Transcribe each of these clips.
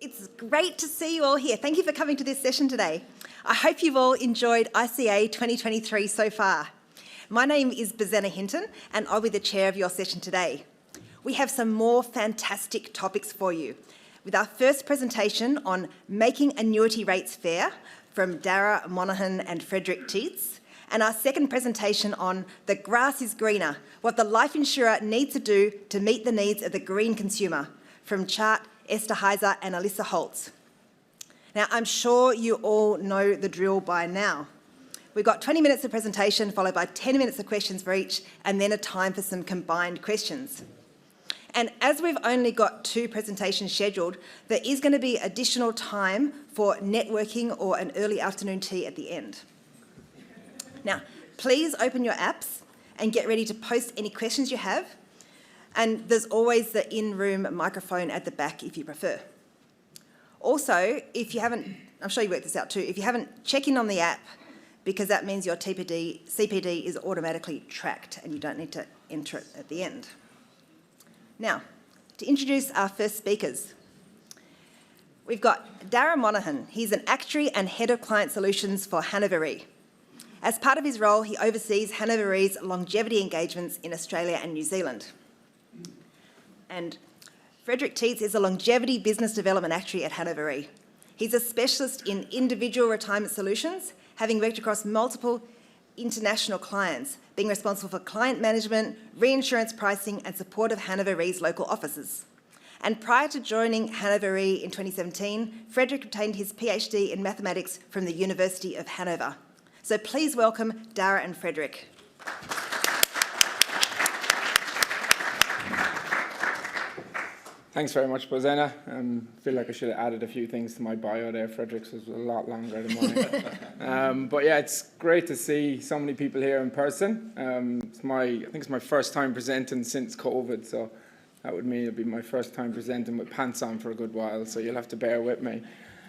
It's great to see you all here. Thank you for coming to this session today. I hope you've all enjoyed ICA 2023 so far. My name is Bazena Hinton and I'll be the chair of your session today. We have some more fantastic topics for you, with our first presentation on making annuity rates fair from Darragh, Monaghan and Frederik Tietz, and our second presentation on the grass is greener, what the life insurer needs to do to meet the needs of the green consumer, from Chart, Esther Heiser and Alyssa Holtz. Now, I'm sure you all know the drill by now. We've got 20 minutes of presentation followed by 10 minutes of questions for each, and then a time for some combined questions. And as we've only got 2 presentations scheduled, there is going to be additional time for networking or an early afternoon tea at the end. Now, please open your apps and get ready to post any questions you have. And there's always the in-room microphone at the back if you prefer. Also, if you haven't, I'm sure you worked this out too, if you haven't, check in on the app, because that means your CPD is automatically tracked and you don't need to enter it at the end. Now, to introduce our first speakers, we've got Darragh Monaghan. He's an actuary and head of client solutions for Hanover Re. As part of his role, he oversees Hanover Re's longevity engagements in Australia and New Zealand. And Frederik Tietz is a longevity business development actuary at Hanover Re. He's a specialist in individual retirement solutions, having worked across multiple international clients, being responsible for client management, reinsurance pricing and support of Hanover Re's local offices. And prior to joining Hanover Re in 2017, Frederik obtained his PhD in mathematics from the University of Hanover. So please welcome Darragh and Frederik. Thanks very much, Bazena. I feel like I should have added a few things to my bio there. Frederik's was a lot longer than mine. But yeah, it's great to see so many people here in person. I think it's my first time presenting since COVID, so that would mean it'll be my first time presenting with pants on for a good while, so you'll have to bear with me.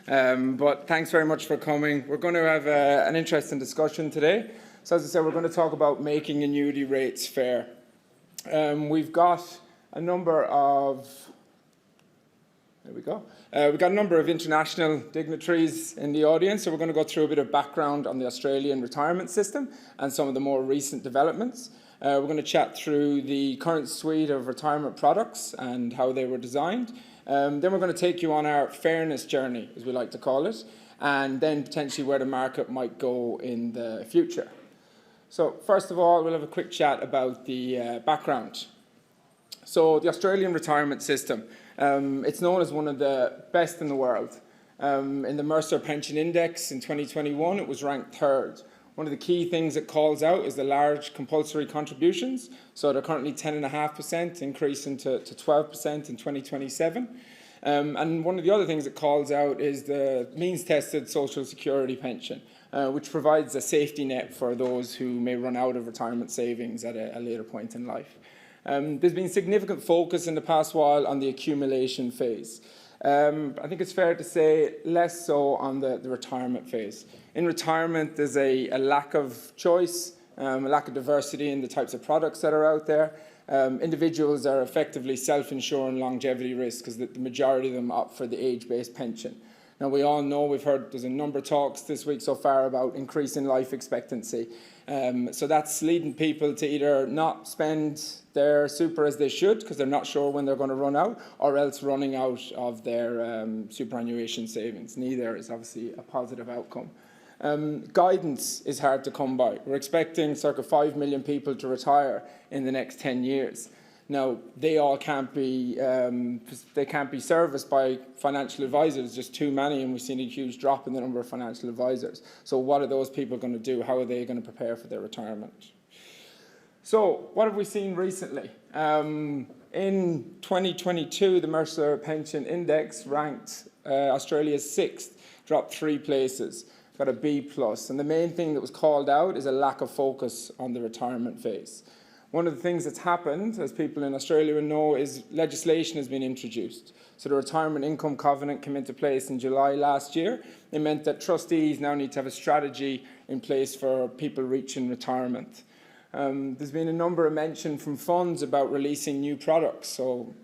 But thanks very much for coming. We're going to have an interesting discussion today. So as I said, we're going to talk about making annuity rates fair. We've got a number of we've got a number of international dignitaries in the audience, so we're going to go through a bit of background on the Australian retirement system and some of the more recent developments. We're going to chat through the current suite of retirement products and how they were designed. Then we're going to take you on our fairness journey, as we like to call it, and then potentially where the market might go in the future. So first of all, we'll have a quick chat about the background. So the Australian retirement system. It's known as one of the best in the world. In the Mercer Pension Index in 2021, it was ranked 3rd. One of the key things it calls out is the large compulsory contributions. So they're currently 10.5%, increasing to 12% in 2027. And one of the other things it calls out is the means-tested social security pension, which provides a safety net for those who may run out of retirement savings at a later point in life. There's been significant focus in the past while on the accumulation phase. I think it's fair to say less so on the retirement phase. In retirement, there's a lack of choice, a lack of diversity in the types of products that are out there. Individuals are effectively self-insuring longevity risk because the majority of them opt for the age-based pension. Now, we all know, we've heard there's a number of talks this week so far about increasing life expectancy. So that's leading people to either not spend their super as they should because they're not sure when they're going to run out, or else running out of their superannuation savings. Neither is obviously a positive outcome. Guidance is hard to come by. We're expecting circa 5 million people to retire in the next 10 years. Now, they all can't be serviced by financial advisors, just too many, and we've seen a huge drop in the number of financial advisors. So what are those people going to do? How are they going to prepare for their retirement? So what have we seen recently? In 2022, the Mercer Pension Index ranked Australia's 6th, dropped 3 places, got a B+. And the main thing that was called out is a lack of focus on the retirement phase. One of the things that's happened, as people in Australia know, is legislation has been introduced. So the Retirement Income Covenant came into place in July last year. It meant that trustees now need to have a strategy in place for people reaching retirement. There's been a number of mention from funds about releasing new products. So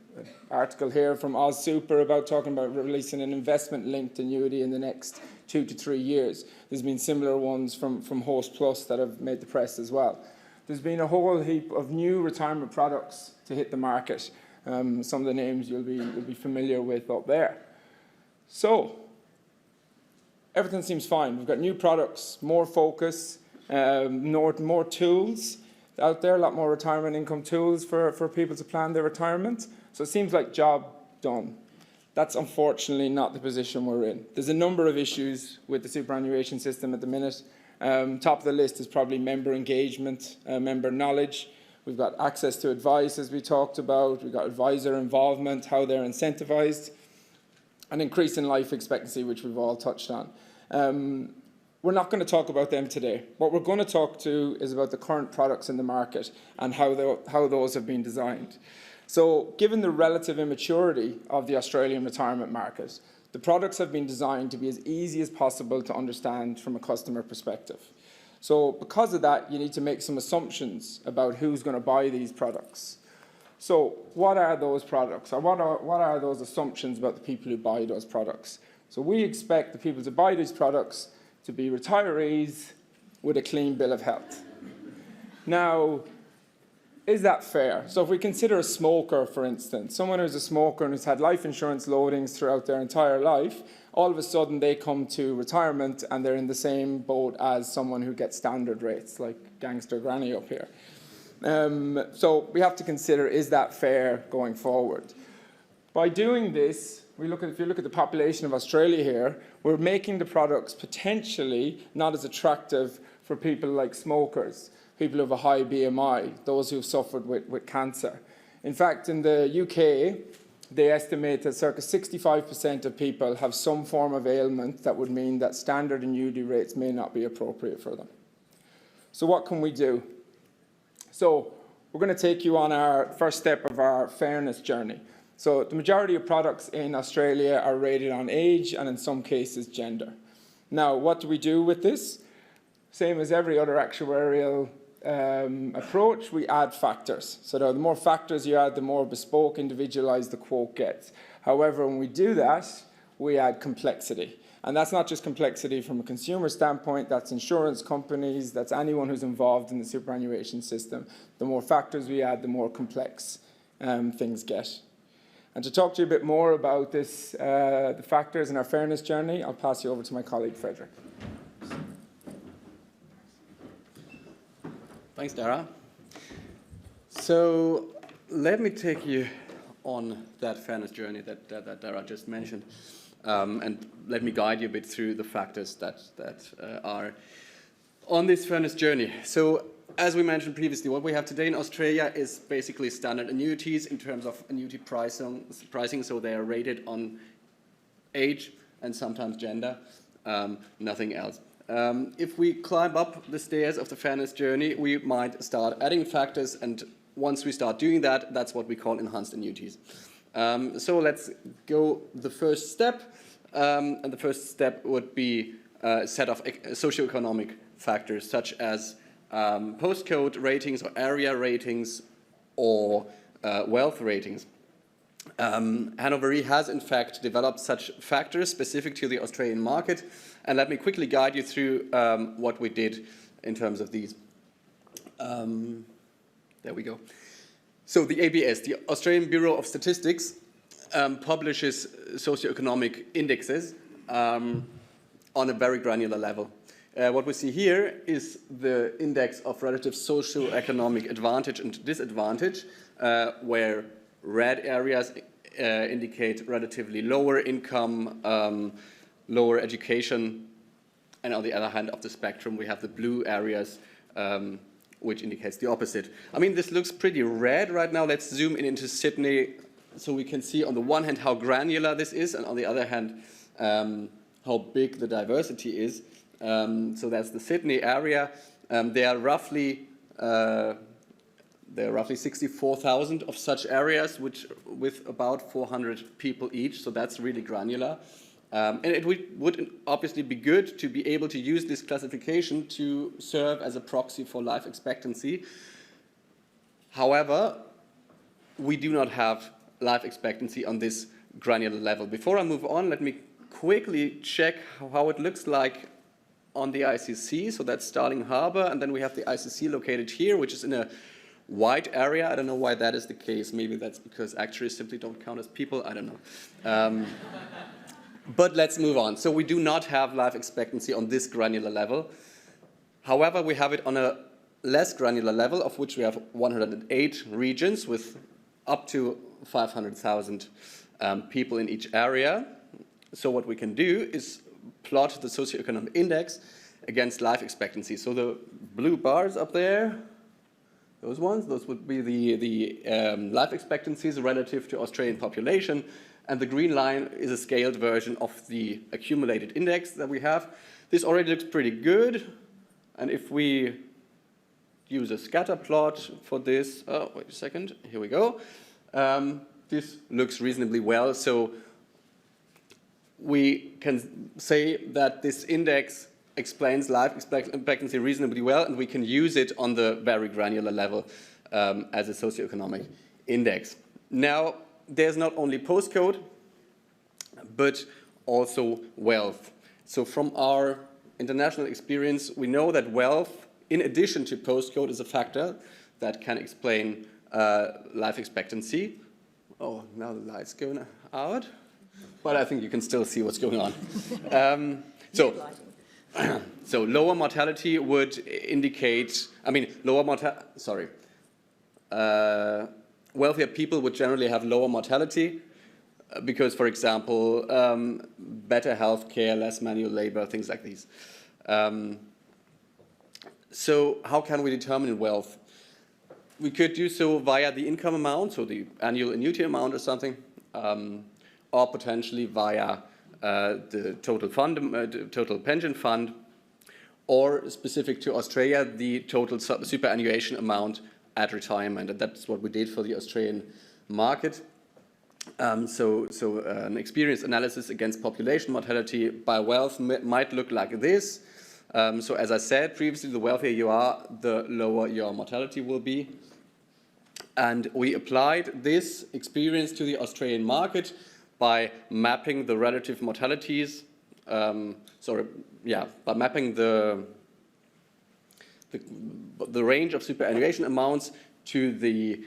article here from Oz Super about talking about releasing an investment-linked annuity in the next 2 to 3 years. There's been similar ones from Host Plus that have made the press as well. There's been a whole heap of new retirement products to hit the market. Some of the names you'll be familiar with up there. So, everything seems fine. We've got new products, more focus, more tools out there, a lot more retirement income tools for people to plan their retirement. So it seems like job done. That's unfortunately not the position we're in. There's a number of issues with the superannuation system at the minute. Top of the list is probably member engagement, member knowledge. We've got access to advice, as we talked about. We've got advisor involvement, how they're incentivised, and increase in life expectancy, which we've all touched on. We're not going to talk about them today. What we're going to talk to is about the current products in the market and how those have been designed. So, given the relative immaturity of the Australian retirement market, the products have been designed to be as easy as possible to understand from a customer perspective. So, because of that, you need to make some assumptions about who's going to buy these products. So, what are those products, or what are those assumptions about the people who buy those products? So, we expect the people to buy these products to be retirees with a clean bill of health. Now, is that fair? So if we consider a smoker, for instance, someone who's a smoker and who's had life insurance loadings throughout their entire life, all of a sudden they come to retirement and they're in the same boat as someone who gets standard rates, like Gangster Granny up here. So we have to consider, is that fair going forward? By doing this, if you look at the population of Australia here, we're making the products potentially not as attractive for people like smokers, people who have a high BMI, those who've suffered with cancer. In fact, in the UK, they estimate that circa 65% of people have some form of ailment that would mean that standard annuity rates may not be appropriate for them. So what can we do? So we're going to take you on our first step of our fairness journey. So the majority of products in Australia are rated on age and in some cases gender. Now, what do we do with this? Same as every other actuarial approach, we add factors. So the more factors you add, the more bespoke, individualized the quote gets. However, when we do that, we add complexity. And that's not just complexity from a consumer standpoint, that's insurance companies, that's anyone who's involved in the superannuation system. The more factors we add, the more complex things get. And to talk to you a bit more about this, the factors in our fairness journey, I'll pass you over to my colleague, Frederik. Thanks, Darragh. So let me take you on that fairness journey that Darragh just mentioned, and let me guide you a bit through the factors that are on this fairness journey. So, as we mentioned previously, what we have today in Australia is basically standard annuities in terms of annuity pricing, so they are rated on age and sometimes gender, nothing else. If we climb up the stairs of the fairness journey, we might start adding factors, and once we start doing that, that's what we call enhanced annuities. So let's go the first step, and the first step would be a set of socioeconomic factors such as postcode ratings or area ratings or wealth ratings. Hannover Re has in fact developed such factors specific to the Australian market, and let me quickly guide you through what we did in terms of these. There we go. So the ABS, the Australian Bureau of Statistics, publishes socioeconomic indexes on a very granular level. What we see here is the index of relative socioeconomic advantage and disadvantage, where red areas indicate relatively lower income, lower education, and on the other hand of the spectrum we have the blue areas, which indicates the opposite. I mean, this looks pretty red right now. Let's zoom in into Sydney so we can see on the one hand how granular this is, and on the other hand how big the diversity is. So that's the Sydney area. There are roughly 64,000 of such areas, with about 400 people each. So that's really granular. And it would obviously be good to be able to use this classification to serve as a proxy for life expectancy. However, we do not have life expectancy on this granular level. Before I move on, let me quickly check how it looks like on the ICC. So that's Starling Harbour, and then we have the ICC located here, which is in a white area. I don't know why that is the case. Maybe that's because actuaries simply don't count as people. I don't know. But let's move on. So we do not have life expectancy on this granular level. However, we have it on a less granular level, of which we have 108 regions with up to 500,000 people in each area. So what we can do is plot the socioeconomic index against life expectancy. So the blue bars up there, those would be the life expectancies relative to Australian population, and the green line is a scaled version of the accumulated index that we have. This already looks pretty good, and if we use a scatter plot for this, oh, wait a second, here we go. This looks reasonably well, so we can say that this index explains life expectancy reasonably well, and we can use it on the very granular level as a socioeconomic index. Now, there's not only postcode, but also wealth. So from our international experience, we know that wealth, in addition to postcode, is a factor that can explain life expectancy. Oh, now the light's going out, but I think you can still see what's going on. So lower mortality would indicate, wealthier people would generally have lower mortality because, for example, better health care, less manual labor, things like these. So how can we determine wealth? We could do so via the income amount, so the annual annuity amount or something, or potentially via the total fund, total pension fund, or specific to Australia, the total superannuation amount at retirement, and that's what we did for the Australian market. So an experience analysis against population mortality by wealth might look like this. So as I said previously, the wealthier you are, the lower your mortality will be. And we applied this experience to the Australian market by mapping the relative mortalities, by mapping the range of superannuation amounts to the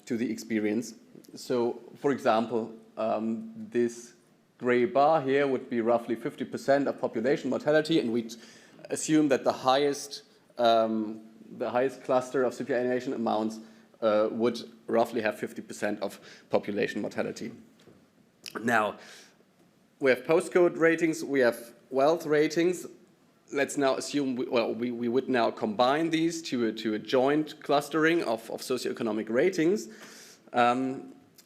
experience. So, for example, this gray bar here would be roughly 50% of population mortality, and we'd assume that the highest cluster of superannuation amounts would roughly have 50% of population mortality. Now, we have postcode ratings, we have wealth ratings. Let's now assume, we would now combine these to a joint clustering of socioeconomic ratings.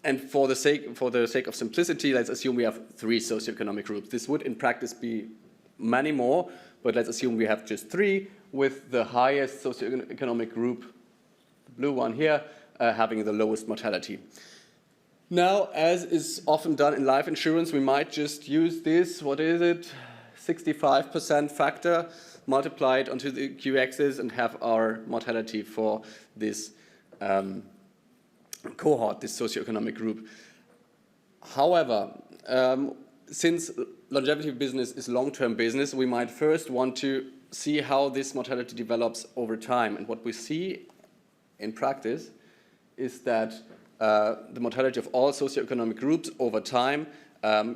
And for the sake of simplicity, let's assume we have 3 socioeconomic groups. This would in practice be many more, but let's assume we have just 3, with the highest socioeconomic group, the blue one here, having the lowest mortality. Now, as is often done in life insurance, we might just use this, 65% factor, multiplied onto the Q-axis and have our mortality for this cohort, this socioeconomic group. However, since longevity business is long-term business, we might first want to see how this mortality develops over time. And what we see in practice is that the mortality of all socioeconomic groups over time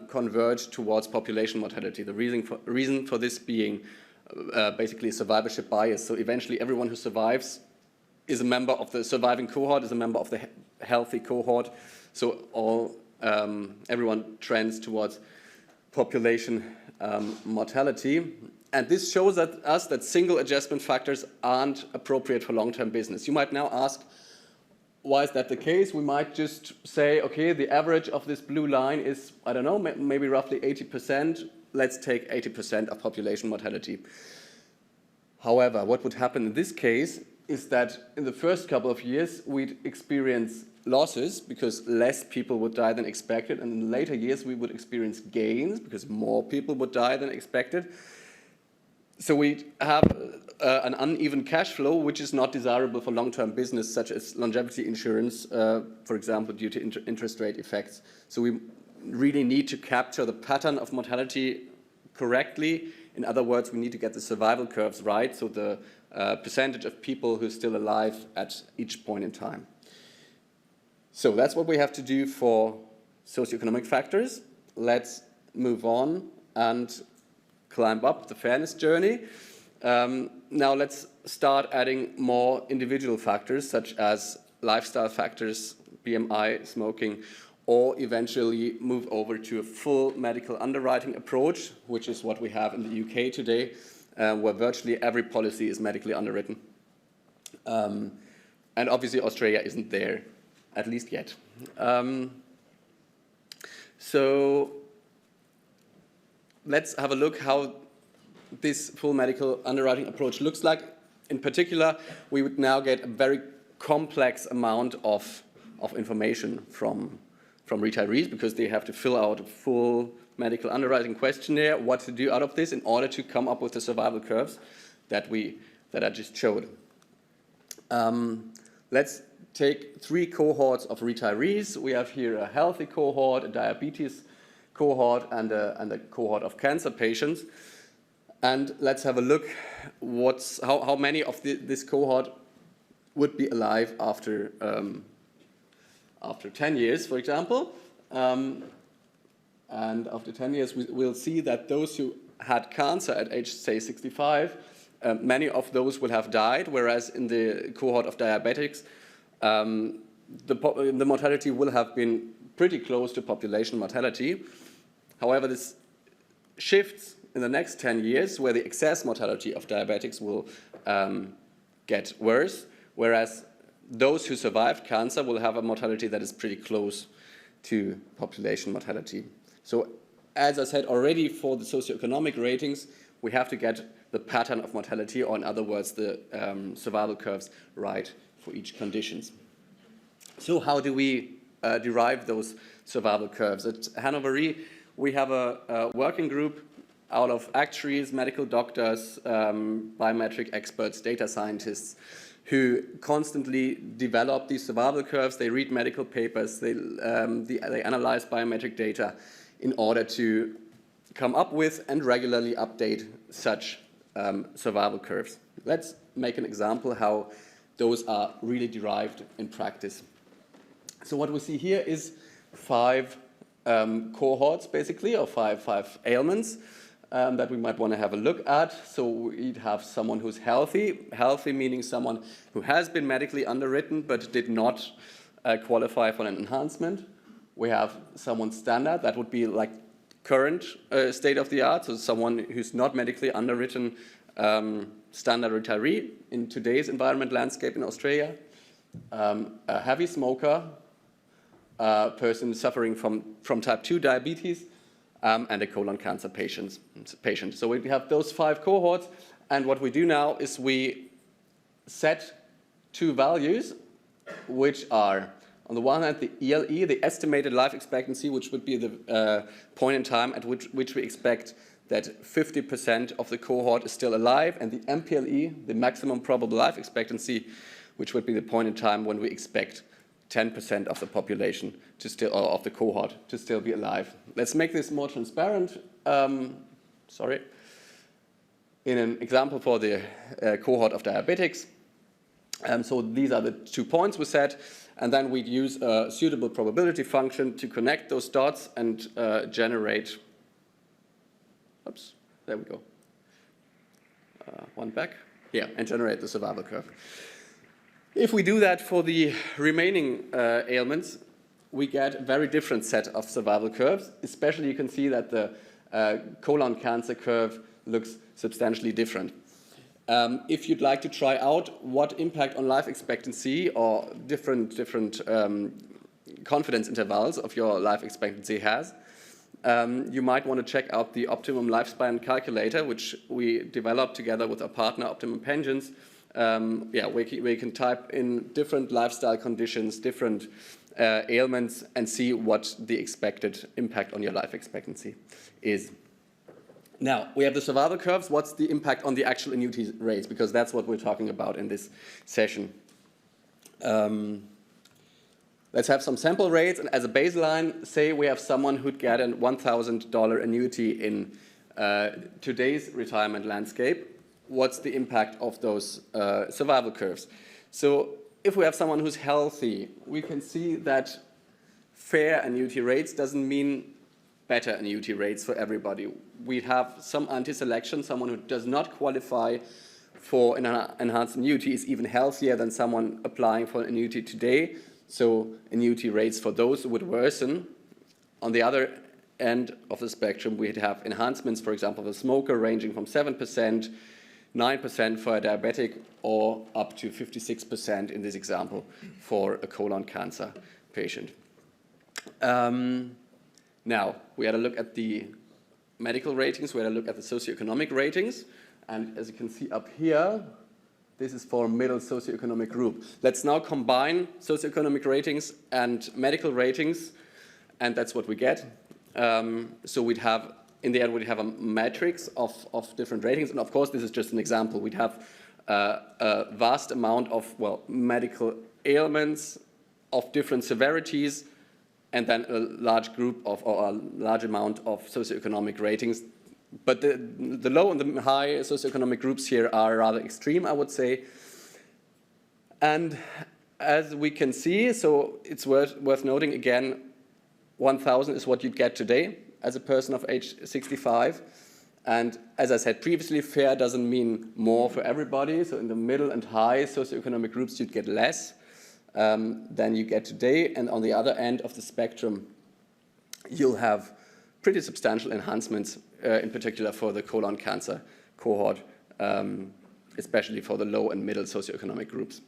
converge towards population mortality. The reason for this being basically survivorship bias. So eventually everyone who survives is a member of the surviving cohort, is a member of the healthy cohort. So everyone trends towards population mortality. And this shows us that single adjustment factors aren't appropriate for long-term business. You might now ask, why is that the case? We might just say, okay, the average of this blue line is, I don't know, maybe roughly 80%. Let's take 80% of population mortality. However, what would happen in this case is that in the first couple of years, we'd experience losses because less people would die than expected, and in later years, we would experience gains because more people would die than expected. So we have an uneven cash flow, which is not desirable for long-term business, such as longevity insurance, for example, due to interest rate effects. So we really need to capture the pattern of mortality correctly. In other words, we need to get the survival curves right, so the percentage of people who are still alive at each point in time. So that's what we have to do for socioeconomic factors. Let's move on and climb up the fairness journey. Now let's start adding more individual factors, such as lifestyle factors, BMI, smoking, or eventually move over to a full medical underwriting approach, which is what we have in the UK today, where virtually every policy is medically underwritten. And obviously Australia isn't there, at least yet. So let's have a look how this full medical underwriting approach looks like. In particular, we would now get a very complex amount of information from retirees, because they have to fill out a full medical underwriting questionnaire, what to do out of this in order to come up with the survival curves that I just showed. Let's take 3 cohorts of retirees. We have here a healthy cohort, a diabetes cohort, and a cohort of cancer patients. And let's have a look how many of this cohort would be alive after 10 years, for example. And after 10 years, we'll see that those who had cancer at age, say, 65, many of those will have died, whereas in the cohort of diabetics, the mortality will have been pretty close to population mortality. However, this shifts in the next 10 years, where the excess mortality of diabetics will get worse, whereas those who survived cancer will have a mortality that is pretty close to population mortality. So, as I said already, for the socioeconomic ratings, we have to get the pattern of mortality, or in other words, the survival curves right for each conditions. So how do we derive those survival curves? At Hanover Re, we have a working group out of actuaries, medical doctors, biometric experts, data scientists, who constantly develop these survival curves. They read medical papers, they analyze biometric data in order to come up with and regularly update such survival curves. Let's make an example how those are really derived in practice. So what we see here is 5 cohorts, basically, or five ailments that we might want to have a look at. So we'd have someone who's healthy meaning someone who has been medically underwritten but did not qualify for an enhancement. We have someone standard, that would be like current state of the art, so someone who's not medically underwritten, standard retiree in today's environment landscape in Australia. A heavy smoker, a person suffering from type 2 diabetes, and a colon cancer patient. So we have those 5 cohorts, and what we do now is we set 2 values, which are, on the one hand, the ELE, the estimated life expectancy, which would be the point in time at which we expect that 50% of the cohort is still alive, and the MPLE, the maximum probable life expectancy, which would be the point in time when we expect 10% of the population to still, or of the cohort, to still be alive. Let's make this more transparent. In an example for the cohort of diabetics. So these are the 2 points we set, and then we'd use a suitable probability function to connect those dots and generate. Oops, there we go. One back. Yeah, and generate the survival curve. If we do that for the remaining ailments, we get a very different set of survival curves. Especially, you can see that the colon cancer curve looks substantially different. If you'd like to try out what impact on life expectancy or different confidence intervals of your life expectancy has, you might want to check out the optimum lifespan calculator, which we developed together with our partner Optimum Pensions. We can type in different lifestyle conditions, different ailments, and see what the expected impact on your life expectancy is. Now, we have the survival curves. What's the impact on the actual annuity rates? Because that's what we're talking about in this session. Let's have some sample rates. And as a baseline, say we have someone who'd get a $1,000 annuity in today's retirement landscape. What's the impact of those survival curves? So if we have someone who's healthy, we can see that fair annuity rates doesn't mean better annuity rates for everybody. We have some anti-selection. Someone who does not qualify for an enhanced annuity is even healthier than someone applying for an annuity today. So annuity rates for those would worsen. On the other end of the spectrum, we'd have enhancements, for example, for a smoker ranging from 7%, 9% for a diabetic, or up to 56% in this example for a colon cancer patient. Now, we had a look at the medical ratings, we had a look at the socioeconomic ratings, and as you can see up here, this is for a middle socioeconomic group. Let's now combine socioeconomic ratings and medical ratings, and that's what we get. So we'd have, in the end, we'd have a matrix of different ratings, and of course, this is just an example. We'd have a vast amount of, well, medical ailments of different severities, and then a large group of, or a large amount of socioeconomic ratings. But the low and the high socioeconomic groups here are rather extreme, I would say. And as we can see, so it's worth noting again, 1,000 is what you'd get today as a person of age 65. And as I said previously, fair doesn't mean more for everybody. So in the middle and high socioeconomic groups, you'd get less than you get today. And on the other end of the spectrum, you'll have pretty substantial enhancements, in particular for the colon cancer cohort, especially for the low and middle socioeconomic groups.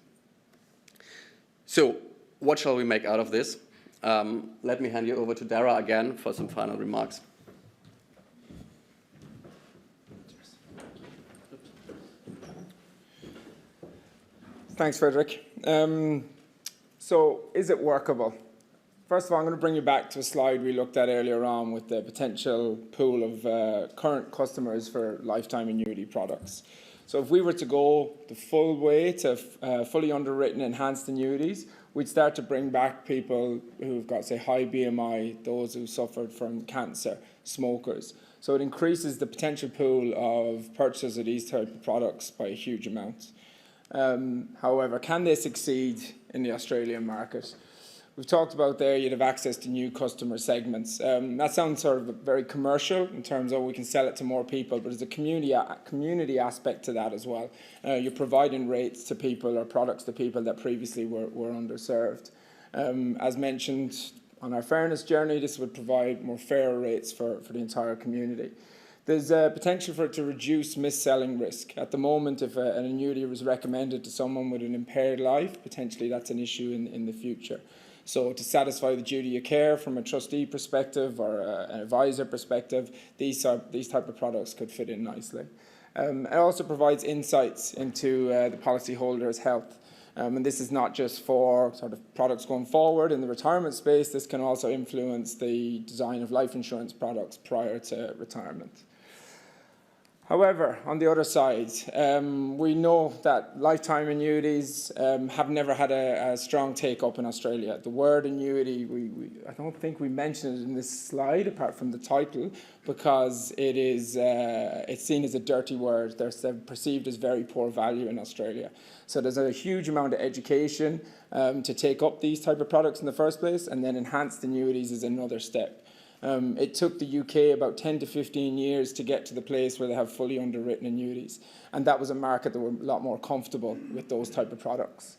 So what shall we make out of this? Let me hand you over to Darragh again for some final remarks. Thanks, Frederik. So is it workable? First of all, I'm going to bring you back to a slide we looked at earlier on with the potential pool of current customers for lifetime annuity products. So if we were to go the full way to fully underwritten enhanced annuities, we'd start to bring back people who've got, say, high BMI, those who suffered from cancer, smokers. So it increases the potential pool of purchasers of these type of products by a huge amount. However, can they succeed in the Australian market? We've talked about there you'd have access to new customer segments. That sounds sort of very commercial in terms of we can sell it to more people, but there's a community aspect to that as well. You're providing rates to people or products to people that previously were underserved. As mentioned on our fairness journey, this would provide more fair rates for the entire community. There's a potential for it to reduce mis-selling risk. At the moment, if an annuity was recommended to someone with an impaired life, potentially that's an issue in the future. So to satisfy the duty of care from a trustee perspective or an advisor perspective, these type of products could fit in nicely. It also provides insights into the policyholder's health. And this is not just for sort of products going forward in the retirement space, this can also influence the design of life insurance products prior to retirement. However, on the other side, we know that lifetime annuities have never had a strong take-up in Australia. The word annuity, I don't think we mentioned it in this slide, apart from the title, because it's seen as a dirty word. They're perceived as very poor value in Australia. So there's a huge amount of education to take up these type of products in the first place, and then enhanced annuities is another step. It took the UK about 10 to 15 years to get to the place where they have fully underwritten annuities. And that was a market that were a lot more comfortable with those type of products.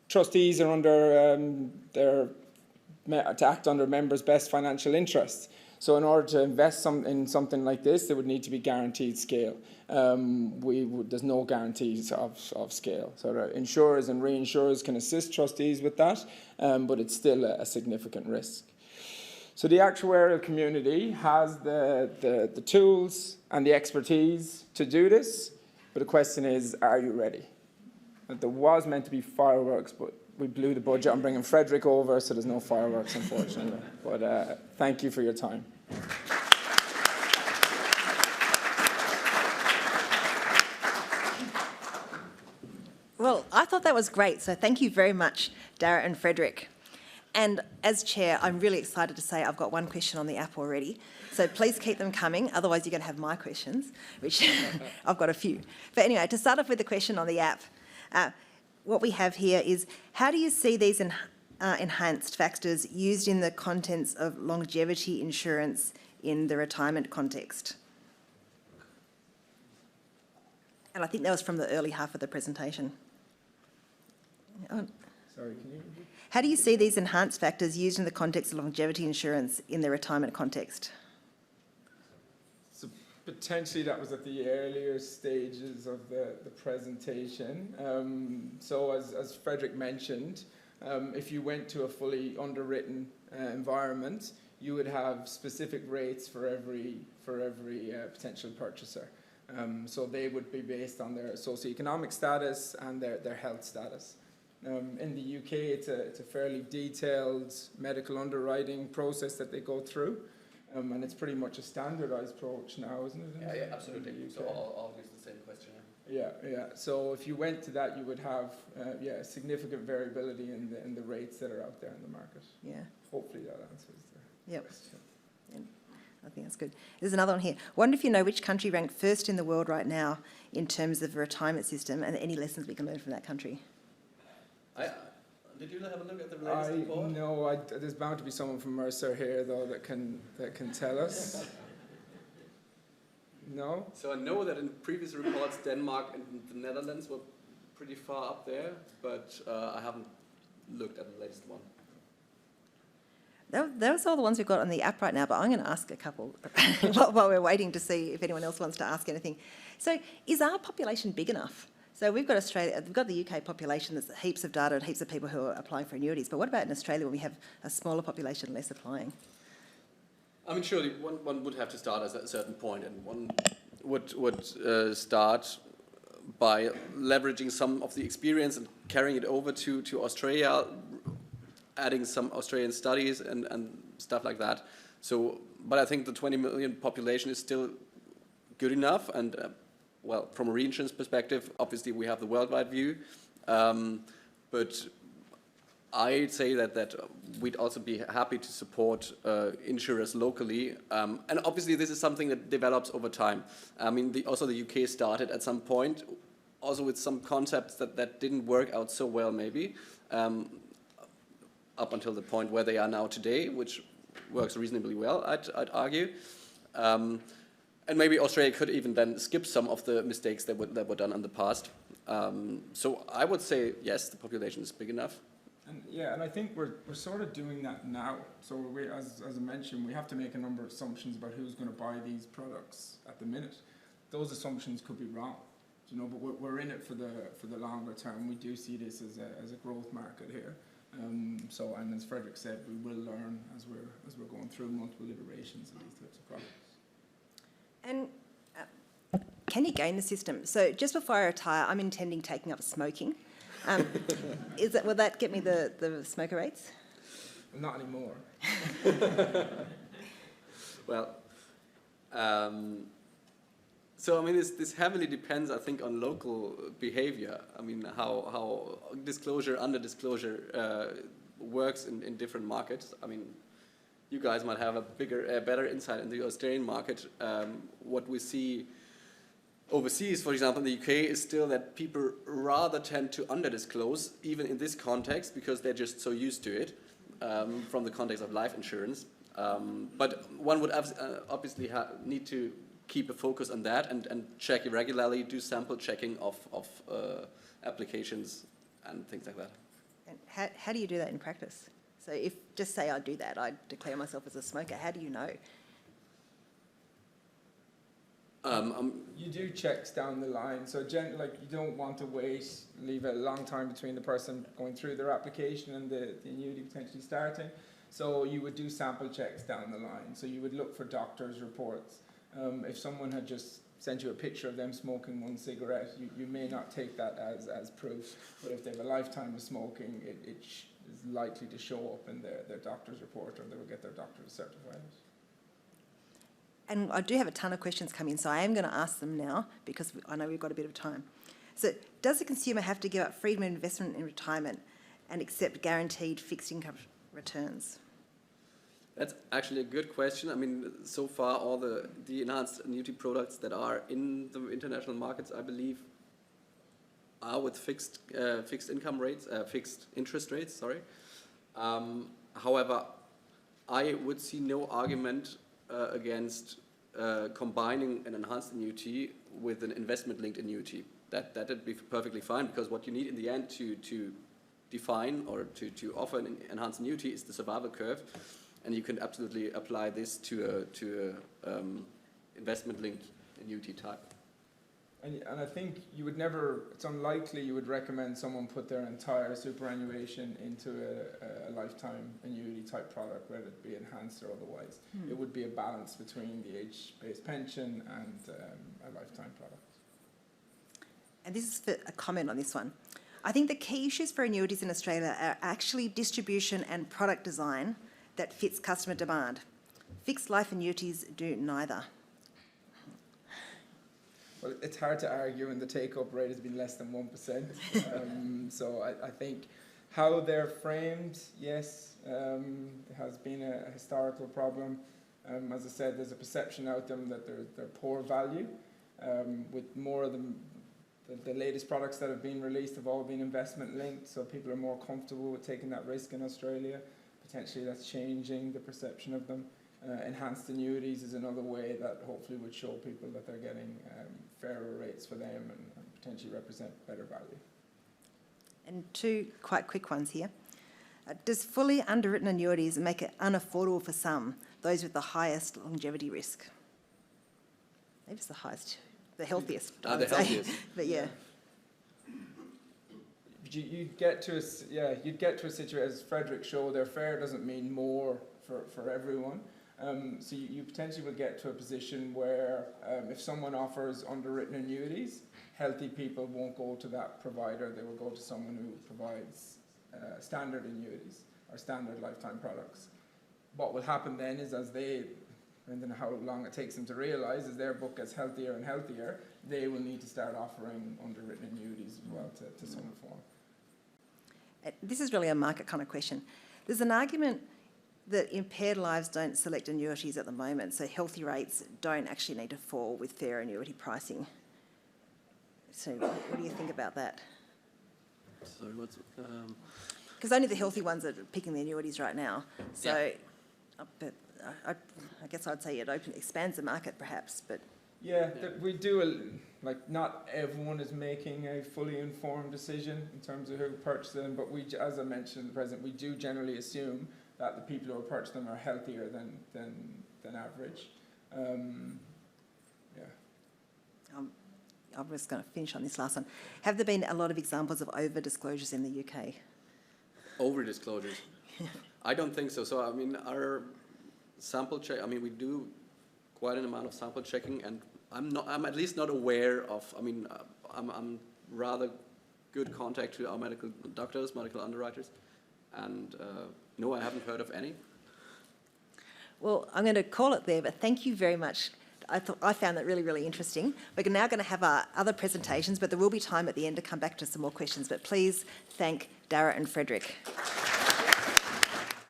Trustees are under, to act under members' best financial interests. So in order to invest in something like this, there would need to be guaranteed scale. There's no guarantees of scale. So insurers and reinsurers can assist trustees with that, but it's still a significant risk. So the actuarial community has the tools and the expertise to do this, but the question is, are you ready? There was meant to be fireworks, but we blew the budget on bringing Frederik over, so there's no fireworks, unfortunately. But thank you for your time. Well, I thought that was great, so thank you very much, Darragh and Frederik. And as chair, I'm really excited to say I've got one question on the app already, so please keep them coming, otherwise you're going to have my questions, which I've got a few. But anyway, to start off with the question on the app, what we have here is, how do you see these enhanced factors used in the contents of longevity insurance in the retirement context? And I think that was from the early half of the presentation. Sorry, can you repeat? How do you see these enhanced factors used in the context of longevity insurance in the retirement context? So potentially that was at the earlier stages of the presentation. So as Frederik mentioned, if you went to a fully underwritten environment, you would have specific rates for every potential purchaser. So they would be based on their socioeconomic status and their health status. In the UK, it's a fairly detailed medical underwriting process that they go through, and it's pretty much a standardised approach now, isn't it? Yeah, absolutely. So I'll use the same question. Yeah. So if you went to that, you would have significant variability in the rates that are out there in the market. Yeah. Hopefully that answers the question. I think that's good. There's another one here. Wonder if you know which country ranked first in the world right now in terms of the retirement system, and any lessons we can learn from that country. Did you have a look at the latest report? No, there's bound to be someone from Mercer here though that can tell us. No? So I know that in previous reports, Denmark and the Netherlands were pretty far up there, but I haven't looked at the latest one. Those are all the ones we've got on the app right now, but I'm going to ask a couple while we're waiting to see if anyone else wants to ask anything. So is our population big enough? So we've got Australia, we've got the UK population, there's heaps of data and heaps of people who are applying for annuities, but what about in Australia when we have a smaller population, less applying? I mean, surely one would have to start at a certain point, and one would start by leveraging some of the experience and carrying it over to Australia, adding some Australian studies and stuff like that. So, but I think the 20 million population is still good enough, and well, from a reinsurance perspective, obviously we have the worldwide view, but I'd say that we'd also be happy to support insurers locally, and obviously this is something that develops over time. I mean, also the UK started at some point, also with some concepts that didn't work out so well maybe, up until the point where they are now today, which works reasonably well, I'd argue. And maybe Australia could even then skip some of the mistakes that were done in the past. So I would say, yes, the population is big enough. And I think we're sort of doing that now. So as I mentioned, we have to make a number of assumptions about who's going to buy these products at the minute. Those assumptions could be wrong, but we're in it for the longer term. We do see this as a growth market here. So, and as Frederik said, we will learn as we're going through multiple iterations of these types of products. And can you gain the system? So just before I retire, I'm intending taking up smoking. Will that get me the smoker rates? Not anymore. Well, so I mean, this heavily depends, I think, on local behavior. I mean, how disclosure, under disclosure works in different markets. I mean, you guys might have a better insight in the Australian market. What we see overseas, for example, in the UK, is still that people rather tend to under-disclose, even in this context, because they're just so used to it from the context of life insurance. But one would obviously need to keep a focus on that and check regularly, do sample checking of applications and things like that. And how do you do that in practice? So if, just say I do that, I declare myself as a smoker, how do you know? You do checks down the line, so you don't want to leave a long time between the person going through their application and the annuity potentially starting. So you would do sample checks down the line. So you would look for doctors' reports. If someone had just sent you a picture of them smoking one cigarette, you may not take that as proof. But if they have a lifetime of smoking, it is likely to show up in their doctor's report, or they will get their doctor to certify it. And I do have a ton of questions coming in, so I am going to ask them now because I know we've got a bit of time. So does the consumer have to give up freedom of investment in retirement and accept guaranteed fixed income returns? That's actually a good question. I mean, so far all the enhanced annuity products that are in the international markets, I believe, are with fixed income rates, fixed interest rates, sorry. However, I would see no argument against combining an enhanced annuity with an investment-linked annuity. That would be perfectly fine, because what you need in the end to define or to offer an enhanced annuity is the survival curve, and you can absolutely apply this to a investment-linked annuity type. And I think you would never, it's unlikely you would recommend someone put their entire superannuation into a lifetime annuity type product, whether it be enhanced or otherwise. It would be a balance between the age-based pension and a lifetime product. And this is for a comment on this one. I think the key issues for annuities in Australia are actually distribution and product design that fits customer demand. Fixed life annuities do neither. Well, it's hard to argue when the take-up rate has been less than 1%. So I think how they're framed, yes, it has been a historical problem. As I said, there's a perception out there that they're poor value. With more of the latest products that have been released have all been investment linked, so people are more comfortable with taking that risk in Australia. Potentially that's changing the perception of them. Enhanced annuities is another way that hopefully would show people that they're getting fairer rates for them and potentially represent better value. And two quite quick ones here. Does fully underwritten annuities make it unaffordable for some, those with the highest longevity risk? Maybe it's the highest, the healthiest. I would The say. healthiest. But yeah. You'd get to a situation, as Frederik showed there, fair doesn't mean more for everyone. So you potentially will get to a position where if someone offers underwritten annuities, healthy people won't go to that provider, they will go to someone who provides standard annuities or standard lifetime products. What will happen then is as they, and then how long it takes them to realise, as their book gets healthier and healthier, they will need to start offering underwritten annuities as well to some form. This is really a market kind of question. There's an argument that impaired lives don't select annuities at the moment, so healthy rates don't actually need to fall with fair annuity pricing. So what do you think about that? Sorry, what's... Because only the healthy ones are picking the annuities right now. So, but I guess I'd say it expands the market perhaps, but... Yeah, we do, not everyone is making a fully informed decision in terms of who purchase them, but we, as I mentioned in the present, we do generally assume that the people who are purchasing them are healthier than average. I'm just going to finish on this last one. Have there been a lot of examples of over-disclosures in the UK? Over-disclosures? I don't think so. So, I mean, our sample check, I mean, we do quite an amount of sample checking, and I'm at least not aware of, I mean, I'm rather good contact to our medical doctors, medical underwriters, and no, I haven't heard of any. Well, I'm going to call it there, but thank you very much. I found that really, really interesting. We're now going to have our other presentations, but there will be time at the end to come back to some more questions. But please thank Darragh and Frederik.